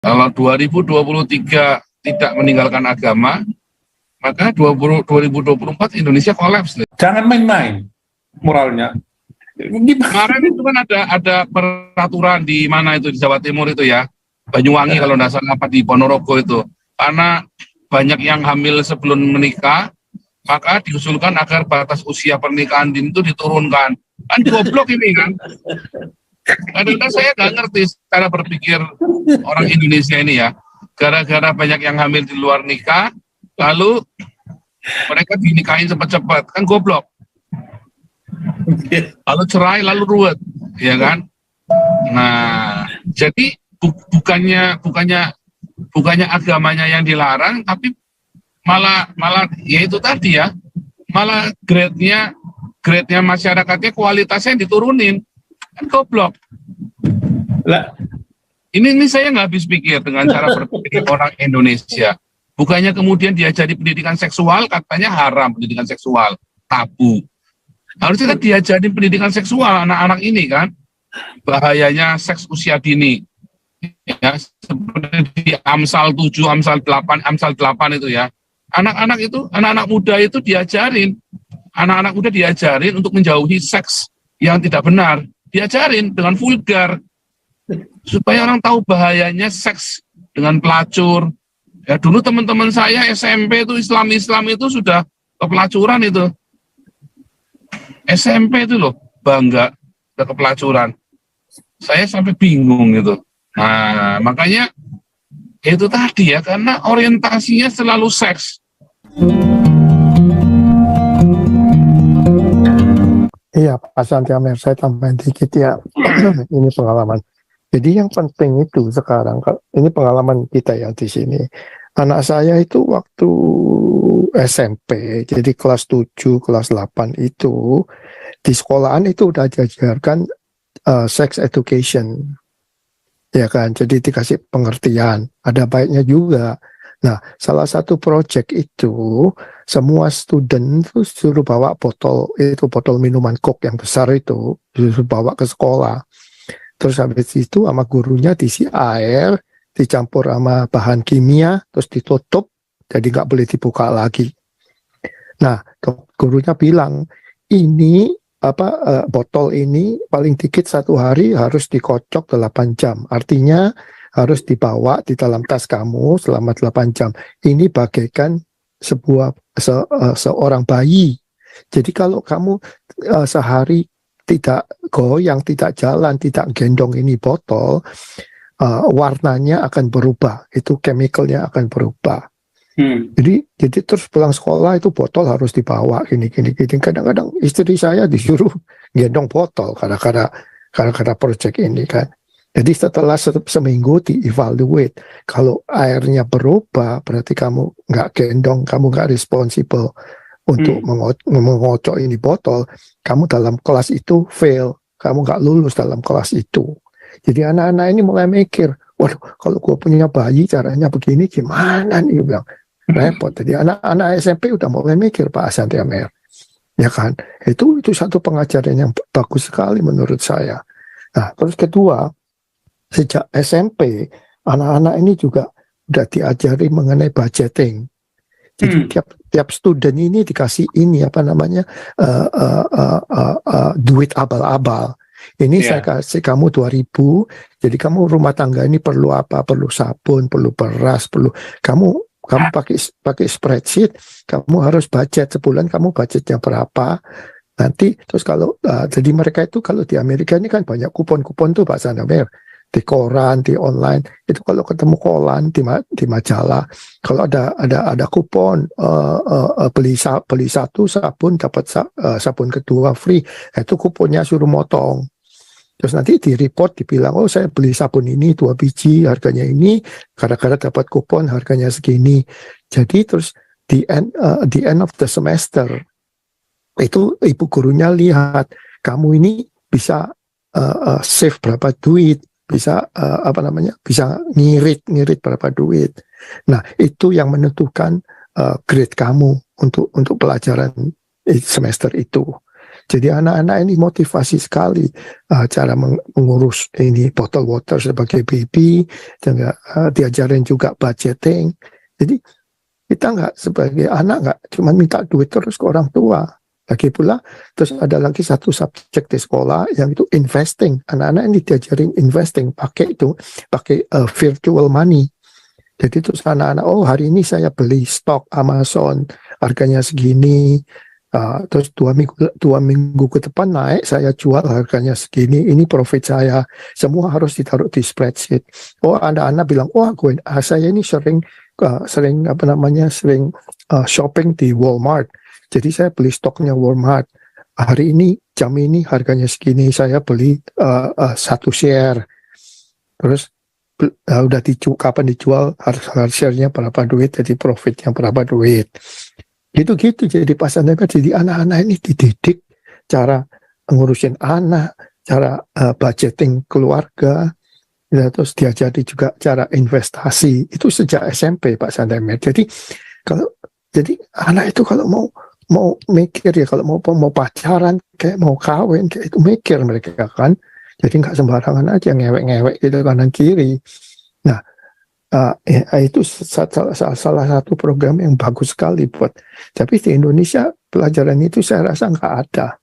Kalau 2023 tidak meninggalkan agama, maka 2024 Indonesia kolaps. Jangan main-main moralnya. Kemarin itu kan ada peraturan di mana itu, di Jawa Timur itu ya, Banyuwangi kalau nggak salah, apa di Ponorogo itu, karena banyak yang hamil sebelum menikah, maka diusulkan agar batas usia pernikahan dini itu diturunkan. Kan goblok ini kan. Kadang-kadang saya nggak ngerti cara berpikir orang Indonesia ini ya. Gara-gara banyak yang hamil di luar nikah, lalu mereka dinikahin cepat-cepat, kan goblok. Lalu cerai, lalu ruwet, ya kan? Nah, jadi bukannya agamanya yang dilarang, tapi malah ya itu tadi ya, malah grade-nya masyarakatnya, kualitasnya yang diturunin, kan goblok. Lah, ini saya nggak habis pikir dengan cara berpikir orang Indonesia. Bukannya kemudian diajari pendidikan seksual, katanya haram pendidikan seksual, tabu. Harusnya kan diajari pendidikan seksual anak-anak ini kan, bahayanya seks usia dini. Ya, seperti di Amsal 7, Amsal 8 itu ya. Anak-anak muda itu diajarin. Anak-anak muda diajarin untuk menjauhi seks yang tidak benar. Diajarin dengan vulgar. Supaya orang tahu bahayanya seks dengan pelacur. Ya, dulu teman-teman saya SMP itu Islam itu sudah kepelacuran itu. SMP itu loh, bangga ke pelacuran. Saya sampai bingung gitu. Nah, makanya itu tadi ya, karena orientasinya selalu seks. Iya, Pak Santi Amer, saya tambahin dikit ya. Ini pengalaman. Jadi yang penting itu sekarang, ini pengalaman kita ya di sini. Anak saya itu waktu SMP, jadi kelas 7, kelas 8 itu, di sekolahan itu udah diajarkan sex education. Ya kan, jadi dikasih pengertian, ada baiknya juga. Nah, salah satu project itu, semua student itu suruh bawa botol minuman Coke yang besar itu, suruh bawa ke sekolah. Terus habis itu sama gurunya diisi air, dicampur sama bahan kimia, terus ditutup, jadi nggak boleh dibuka lagi. Nah, gurunya bilang, ini botol ini paling dikit 1 hari harus dikocok 8 jam. Artinya harus dibawa di dalam tas kamu selama 8 jam. Ini bagaikan seorang bayi. Jadi kalau kamu sehari tidak goyang, tidak jalan, tidak gendong ini botol, warnanya akan berubah, itu chemicalnya akan berubah. Jadi terus pulang sekolah itu botol harus dibawa gini. Kadang-kadang istri saya disuruh gendong botol karena project ini kan. Jadi setelah seminggu di-evaluate, kalau airnya berubah berarti kamu nggak gendong, kamu nggak responsible untuk mengocok ini botol, kamu dalam kelas itu fail, kamu nggak lulus dalam kelas itu. Jadi anak-anak ini mulai mikir, waduh, kalau gue punya bayi caranya begini gimana nih, bilang repot. Jadi anak-anak SMP udah mulai mikir, Pak Santi Amer, ya kan? Itu satu pengajaran yang bagus sekali menurut saya. Nah, terus kedua, sejak SMP anak-anak ini juga udah diajari mengenai budgeting. Jadi tiap student ini dikasih ini duit abal-abal. Ini saya kasih kamu 2.000, jadi kamu rumah tangga ini perlu apa? Perlu sabun, perlu beras, kamu pakai spreadsheet, kamu harus budget sebulan, kamu budgetnya berapa? Nanti terus kalau jadi mereka itu kalau di Amerika ini kan banyak kupon-kupon tuh Pak Sandamer, di koran, di online, itu kalau ketemu koran di majalah, kalau ada kupon beli satu sabun dapat sabun kedua free, itu kuponnya suruh motong. Terus nanti di report dibilang, oh saya beli sabun ini 2 biji harganya ini, kadang-kadang dapat kupon harganya segini. Jadi terus di end of the semester itu ibu gurunya lihat kamu ini bisa save berapa duit, bisa bisa ngirit berapa duit. Nah, itu yang menentukan grade kamu untuk pelajaran semester itu. Jadi anak-anak ini motivasi sekali cara mengurus ini bottle water sebagai baby, dan diajarin juga budgeting. Jadi kita nggak sebagai anak nggak cuma minta duit terus ke orang tua. Lagi pula, terus ada lagi satu subjek di sekolah yang itu investing. Anak-anak ini diajarin investing, pakai virtual money. Jadi terus anak-anak, oh hari ini saya beli stok Amazon, harganya segini, terus 2 minggu ke depan naik, saya jual harganya segini, ini profit saya. Semua harus ditaruh di spreadsheet. Oh anak-anak bilang, oh saya ini sering shopping di Walmart. Jadi saya beli stoknya Walmart. Hari ini, jam ini harganya segini, saya beli 1 share. Terus udah kapan dijual, harga share-nya berapa duit, jadi profitnya berapa duit. Gitu-gitu, jadi pas jadi anak-anak ini dididik cara ngurusin anak, cara budgeting keluarga, ya, terus diajari juga cara investasi, itu sejak SMP Pak Sandemer. Jadi anak itu kalau mau mikir ya, kalau mau pacaran, kayak mau kawin, kayak itu mikir mereka kan. Jadi nggak sembarangan aja ngewek-ngewek gitu kanan kiri. Nah, itu salah satu program yang bagus sekali buat. Tapi di Indonesia pelajaran itu saya rasa nggak ada.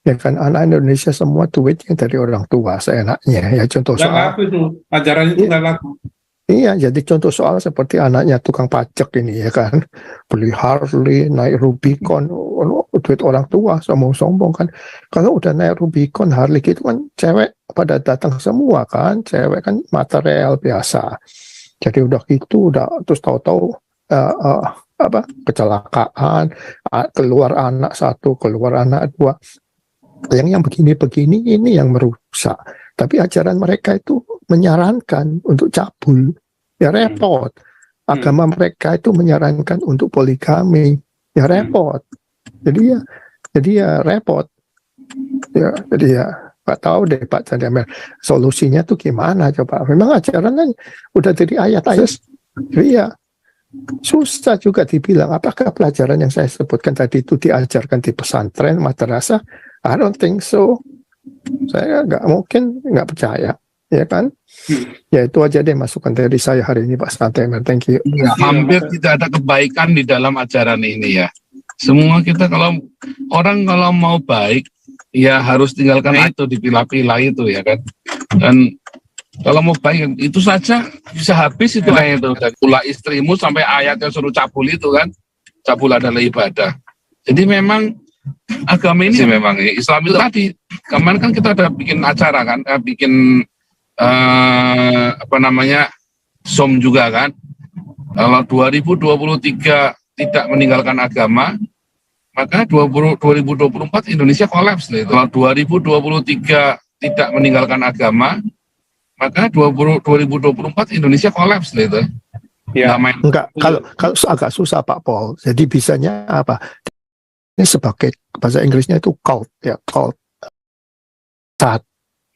Ya kan anak Indonesia semua duitnya dari orang tua seenaknya. Ya contoh Nggak soal. laku itu, ajaran itu nggak laku. Iya, jadi contoh soal seperti anaknya tukang pajak ini ya kan, beli Harley, naik Rubicon, duit orang tua, sombong-sombong kan. Kalau udah naik Rubicon, Harley gitu kan, cewek pada datang semua kan, cewek kan material biasa. Jadi udah gitu, terus tahu-tahu kecelakaan, keluar anak 1, keluar anak 2. Yang begini-begini ini yang merusak. Tapi ajaran mereka itu menyarankan untuk cabul, ya repot. Agama mereka itu menyarankan untuk poligami, ya repot. Jadi ya repot. Ya, jadi ya nggak tahu deh Pak Sandemer, solusinya tuh gimana coba. Memang ajaran kan udah jadi ayat-ayat. Jadi ya susah juga dibilang apakah pelajaran yang saya sebutkan tadi itu diajarkan di pesantren, madrasah. I don't think so. Saya nggak percaya, ya kan? Ya itu aja deh masukan dari saya hari ini Pak Sandemer. Thank you. Ya, hampir tidak ada kebaikan di dalam ajaran ini ya. Semua kita kalau mau baik ya harus tinggalkan itu, dipilah-pilah itu ya kan. Dan kalau mau baik itu saja bisa habis itu ayat itu. Dan pula istrimu sampai ayat yang suruh cabul itu kan. Cabul adalah ibadah. Jadi memang agama ini memang Islam itu tadi. Kemarin kan kita ada bikin acara kan, bikin SOM juga kan. Kalau 2023 tidak meninggalkan agama, maka 2024 Indonesia kolaps. Kalau 2023 tidak meninggalkan agama, maka 2024 Indonesia kolaps gitu. Ya. Enggak, kalau agak susah Pak Paul. Jadi bisanya apa? Ini sebagai bahasa Inggrisnya itu cult ya, cult. Saat.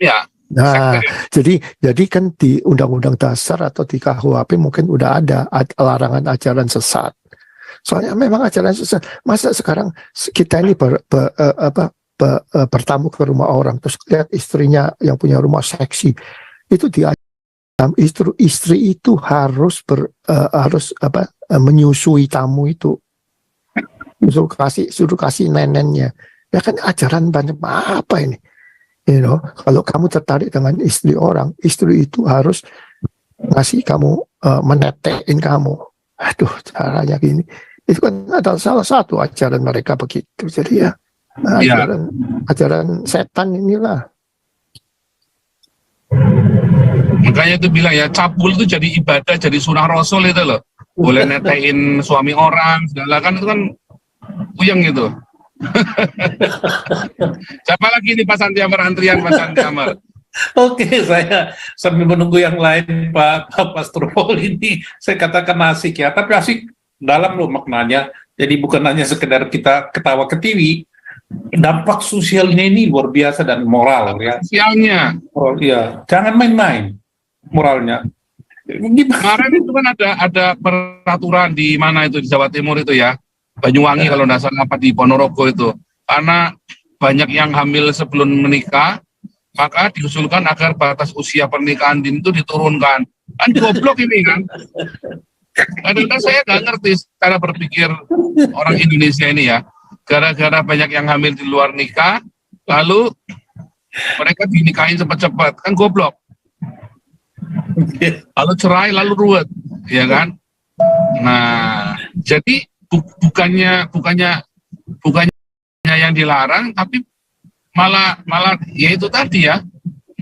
Ya. Nah, jadi kan di Undang-Undang Dasar atau di KUHP mungkin udah ada larangan ajaran sesat. Soalnya memang ajaran sesat. Masa sekarang kita ini bertamu ke rumah orang terus lihat istrinya yang punya rumah seksi, itu istri itu harus menyusui tamu itu, suruh kasih nenennya. Ya kan ajaran banyak apa ini? Kalau kamu tertarik dengan istri orang, istri itu harus ngasih kamu, menetein kamu. Aduh, caranya gini. Itu kan adalah salah satu ajaran mereka begitu. Jadi ya, ajaran setan inilah. Makanya itu bilang ya, cabul itu jadi ibadah, jadi sunnah Rasul itu loh. Boleh netein suami orang, segala kan itu kan puyeng gitu. Siapa lagi nih Pak Santi Amar, antrian Pak Santi Amar? Oke, saya sambil menunggu yang lain Pak Pastor Paul ini, saya katakan asik ya, tapi asik dalam loh maknanya. Jadi bukan hanya sekedar kita ketawa ke TV, dampak sosialnya ini luar biasa dan moral ya. Sosialnya. Oh iya, jangan main-main moralnya. Kemarin itu kan ada peraturan di mana itu di Jawa Timur itu ya, Banyuwangi kalau nggak salah apa di Ponorogo itu, karena banyak yang hamil sebelum menikah, maka diusulkan agar batas usia pernikahan dini itu diturunkan. Kan goblok ini kan. Kadang-kadang saya nggak ngerti cara berpikir orang Indonesia ini ya. Gara-gara banyak yang hamil di luar nikah, lalu mereka dinikahin cepat-cepat, kan goblok. Lalu cerai, lalu ruwet, ya kan? Nah, jadi bukannya yang dilarang, tapi malah ya itu tadi ya,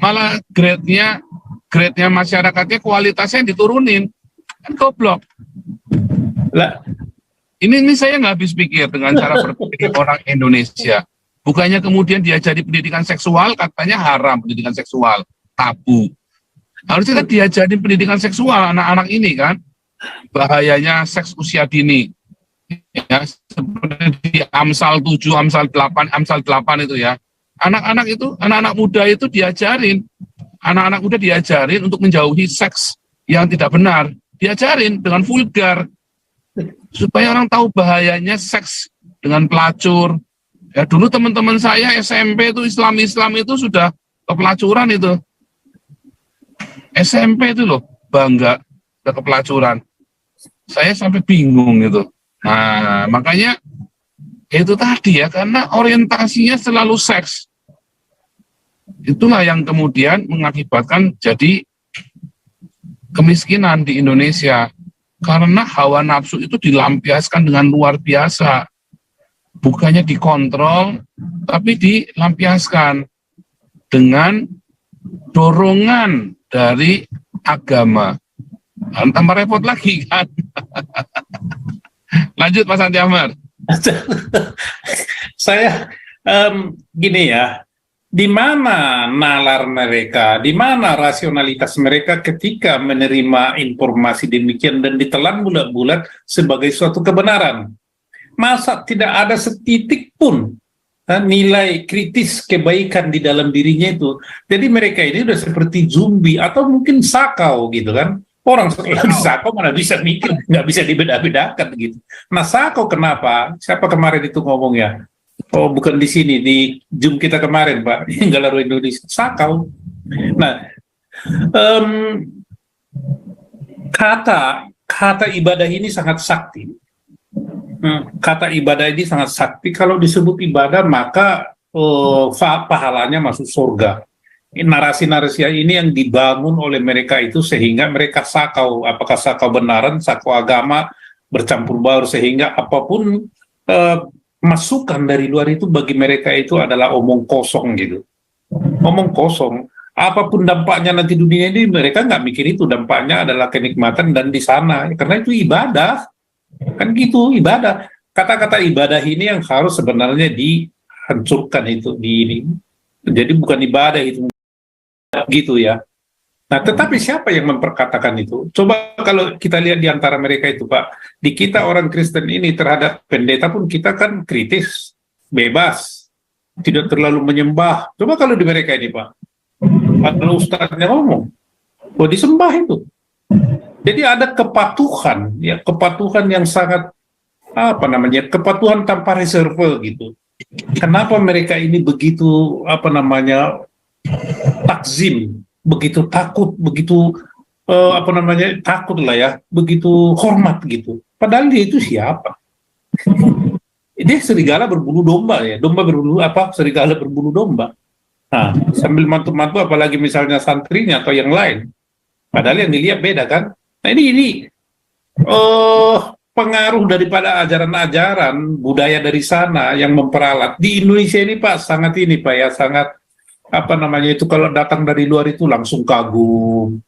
malah grade-nya masyarakatnya kualitasnya diturunin, kan goblok. Lah, ini saya nggak habis pikir dengan cara berpikir orang Indonesia. Bukannya kemudian diajari pendidikan seksual, katanya haram pendidikan seksual, tabu. Harusnya kan diajarin pendidikan seksual anak-anak ini kan, bahayanya seks usia dini. Ya, seperti di Amsal 7, Amsal 8 itu ya. Anak-anak muda itu diajarin. Anak-anak muda diajarin untuk menjauhi seks yang tidak benar. Diajarin dengan vulgar. Supaya orang tahu bahayanya seks dengan pelacur. Ya dulu teman-teman saya SMP itu Islam itu sudah kepelacuran itu. SMP itu loh, bangga udah kepelacuran. Saya sampai bingung gitu. Nah, makanya itu tadi ya, karena orientasinya selalu seks. Itulah yang kemudian mengakibatkan jadi kemiskinan di Indonesia. Karena hawa nafsu itu dilampiaskan dengan luar biasa. Bukannya dikontrol, tapi dilampiaskan dengan dorongan dari agama. Tambah repot lagi kan. Lanjut Mas Andi Ahmad. Saya gini ya, di mana nalar mereka, di mana rasionalitas mereka ketika menerima informasi demikian dan ditelan bulat-bulat sebagai suatu kebenaran? Masa tidak ada setitik pun nilai kritis kebaikan di dalam dirinya itu? Jadi mereka ini udah seperti zombie atau mungkin sakau gitu kan. Orang setelah sakau mana bisa mikir, nggak bisa dibeda-bedakan gitu. Nah sakau kenapa? Siapa kemarin itu ngomong ya? Oh bukan di sini, di Zoom kita kemarin Pak, Galaru Indonesia, sakau. Nah, kata ibadah ini sangat sakti. Kata ibadah ini sangat sakti. Kalau disebut ibadah maka pahalanya masuk surga. Narasi-narasi ini yang dibangun oleh mereka itu sehingga mereka sakau. Apakah sakau benaran, sakau agama bercampur baur sehingga apapun masukan dari luar itu bagi mereka itu adalah omong kosong gitu. Omong kosong. Apapun dampaknya nanti dunia ini mereka nggak mikir itu. Dampaknya adalah kenikmatan dan di sana. Karena itu ibadah. Kan gitu ibadah. Kata-kata ibadah ini yang harus sebenarnya dihancurkan itu jadi bukan ibadah itu gitu ya. Nah tetapi siapa yang memperkatakan itu? Coba kalau kita lihat di antara mereka itu Pak, di kita orang Kristen ini terhadap pendeta pun kita kan kritis, bebas, tidak terlalu menyembah. Coba kalau di mereka ini Pak, kalau ustadznya ngomong, disembah itu. Jadi ada kepatuhan, ya kepatuhan yang sangat kepatuhan tanpa reserve gitu. Kenapa mereka ini begitu takzim, begitu takut, begitu takut lah ya, begitu hormat gitu. Padahal dia itu siapa? Dia serigala berbulu domba ya, serigala berbulu domba. Nah, sambil mantu-mantu apalagi misalnya santrinya atau yang lain. Padahal yang dilihat beda kan? Nah ini pengaruh daripada ajaran-ajaran budaya dari sana yang memperalat di Indonesia ini Pak sangat kalau datang dari luar itu langsung kagum.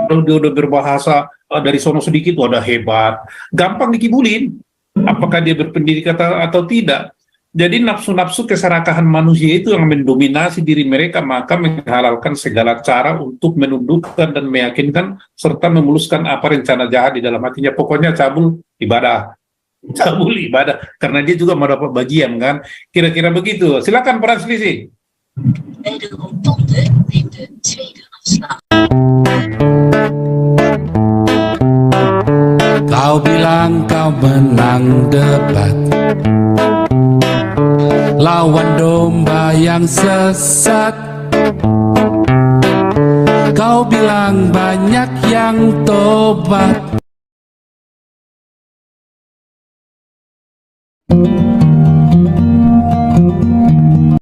Kalau dia udah berbahasa dari sono sedikit udah hebat, gampang dikibulin apakah dia berpendidikan atau tidak. Jadi nafsu-nafsu keserakahan manusia itu yang mendominasi diri mereka, maka menghalalkan segala cara untuk menundukkan dan meyakinkan serta memuluskan apa rencana jahat di dalam hatinya. Pokoknya cabul ibadah, karena dia juga mau dapat bagian kan. Kira-kira begitu. Silakan Pak Selisih. Kau bilang kau menang debat, lawan domba yang sesat. Kau bilang banyak yang tobat.